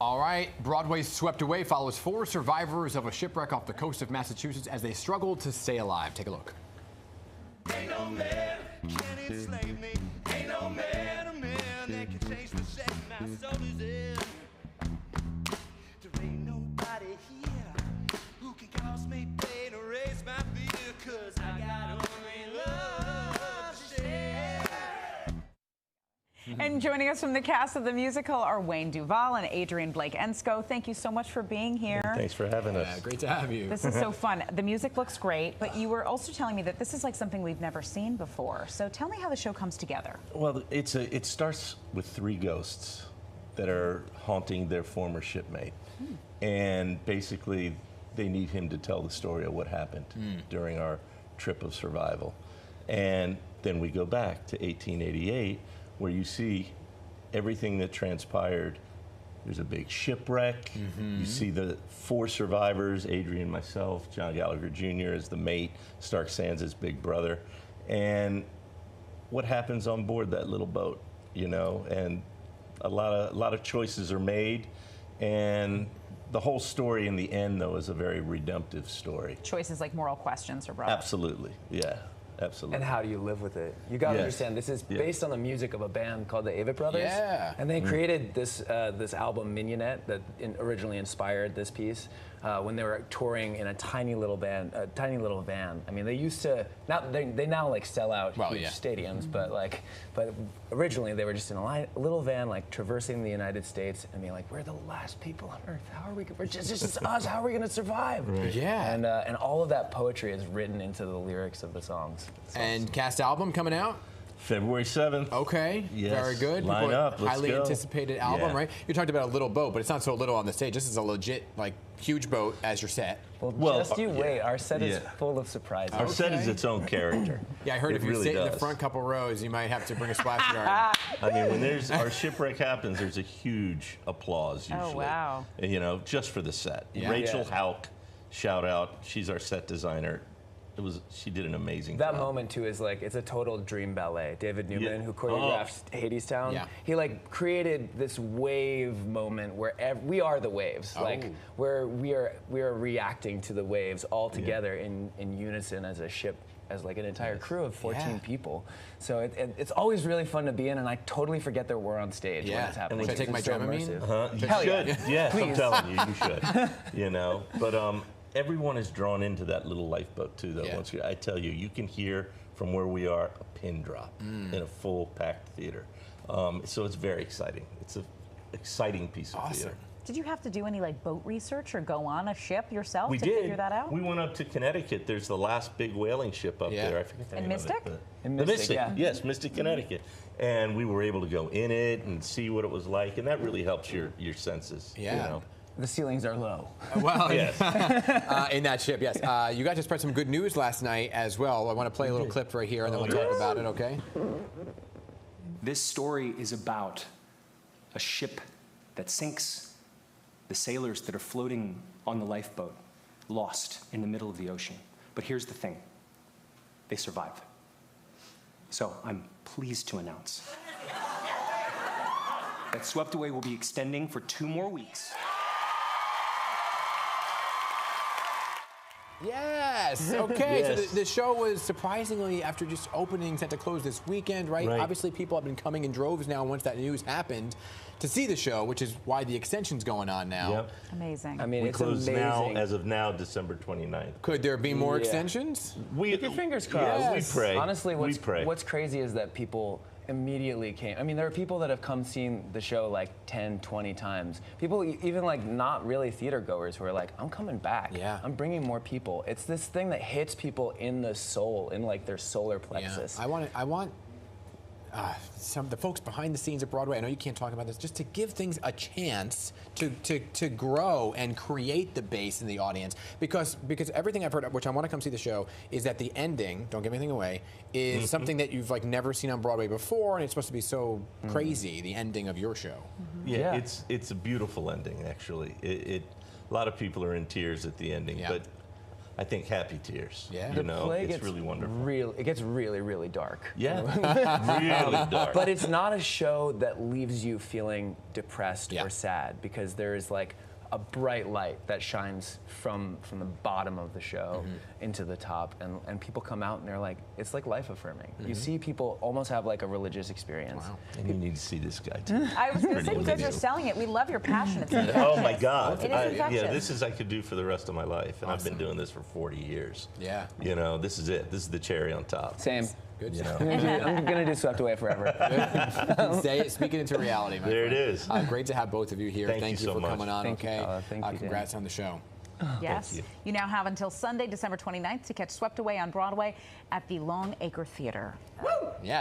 All right, Broadway's Swept Away follows 4 survivors of a shipwreck off the coast of Massachusetts as they struggle to stay alive. Take a look. Ain't no man can enslave me. Ain't no man a man that can change the shape my soul is in. There ain't nobody here who can cause me pain or raise my fear, 'cause I got only love to share. And joining us from the cast of the musical are Wayne Duvall and Adrian Enscoe. Thank you so much for being here. Thanks for having us. Yeah, great to have you. This is so fun. The music looks great, but you were also telling me that this is like something we've never seen before. So tell me how the show comes together. Well, it starts with 3 ghosts that are haunting their former shipmate. And basically, they need him to tell the story of what happened during our trip of survival. And then we go back to 1888, where you see everything that transpired. There's a big shipwreck. You see the 4 survivors, Adrian, myself, John Gallagher Jr. as the mate, Stark Sands' big brother, and what happens on board that little boat, you know, and a lot of choices are made, and the whole story in the end, though, is a very redemptive story. Choices like moral questions are brought up. Absolutely, yeah. Absolutely. And how do you live with it? You got to understand, this is based on the music of a band called the Avett Brothers. Yeah. And they created this this album, Mignonette, that originally inspired this piece when they were touring in a tiny little van. I mean, they used to, they now like sell out huge stadiums, but originally they were just in a little van, like traversing the United States and being like, we're the last people on Earth. How are we, it's just us, how are we going to survive? Right. Yeah. And all of that poetry is written into the lyrics of the songs. And awesome. Cast album coming out? February 7th. Okay, yes. Very good. Line up, let's highly go. anticipated album, right? You talked about a little boat, but it's not so little on the stage. This is a legit, like, huge boat as your set. Well just you wait. Our set is full of surprises. Our set is its own character. Yeah, I heard if you really sit in the front couple rows, you might have to bring a splash guard. I mean, when our shipwreck happens, there's a huge applause usually. Oh, wow. You know, just for the set. Yeah. Rachel Hauk, shout out. She's our set designer. She did an amazing job. That moment too is like, it's a total dream ballet. David Newman, who choreographed Hadestown, he like created this wave moment where we are the waves, like where we are reacting to the waves all together in unison as a ship, as like an entire crew of 14 people. So it's always really fun to be in, and I totally forget that we're on stage when it's happening. Should I take my Dramamine? You should. Yes, I'm telling you, you should. You know, but everyone is drawn into that little lifeboat too, though. Once I tell you, you can hear from where we are a pin drop in a full packed theater. So it's very exciting. It's an exciting piece of theater. Did you have to do any like boat research or go on a ship yourself to figure that out? We went up to Connecticut. There's the last big whaling ship up there. I forget the name Mystic? of it. In The Mystic, Mystic, yes, Mystic, Connecticut. And we were able to go in it and see what it was like, and that really helps your senses. Yeah. You know? The ceilings are low. Well, yes. In that ship, yes. You got to spread some good news last night as well. I want to play a little clip right here, and then we'll talk about it, okay? This story is about a ship that sinks, the sailors that are floating on the lifeboat, lost in the middle of the ocean. But here's the thing. They survive. So I'm pleased to announce that Swept Away will be extending for 2 more weeks. Yes. Okay. So the show was surprisingly, after just opening, set to close this weekend, right? Obviously, people have been coming in droves now once that news happened to see the show, which is why the extension's going on now. Yep. Amazing. I mean, We it's close amazing. now, as of now, December 29th. Could there be more extensions? Keep your fingers crossed. Yes. We pray. Honestly, we pray. what's crazy is that people immediately came. I mean, there are people that have come seen the show like 10, 20 times. People even like not really theater goers who are like, I'm coming back. Yeah. I'm bringing more people. It's this thing that hits people in the soul, in like their solar plexus. I want some of the folks behind the scenes at Broadway, I know you can't talk about this, just to give things a chance to grow and create the base in the audience. Because everything I've heard, which I want to come see the show, is that the ending, don't give anything away, is something that you've like never seen on Broadway before, and it's supposed to be so crazy, the ending of your show. Yeah, it's a beautiful ending, actually. A lot of people are in tears at the ending, but I think, happy tears. Yeah. You know, Play it's gets really wonderful. It gets really, really dark. Yeah, really dark. But it's not a show that leaves you feeling depressed Yeah. or sad, because there is like a bright light that shines from the bottom of the show into the top, and people come out and they're like, it's like life affirming. You see people almost have like a religious experience. Wow. And you need to see this guy too. I was going to say, you guys Pretty are selling it. We love your passion. It's infectious. Oh my God! It is infectious. Yeah, this is I could do for the rest of my life, and I've been doing this for 40 years. Yeah. You know, this is it. This is the cherry on top. Same. Good You stuff. know, I'm gonna do Swept Away forever. Say it, speak it into reality, my there friend. it is. Great to have both of you here. Thank you you so for much. coming on. Thank you, okay. Paula. Thank you, Dan. Congrats on the show. Yes. you. You now have until Sunday, December 29th to catch Swept Away on Broadway at the Long Acre Theater. Yes.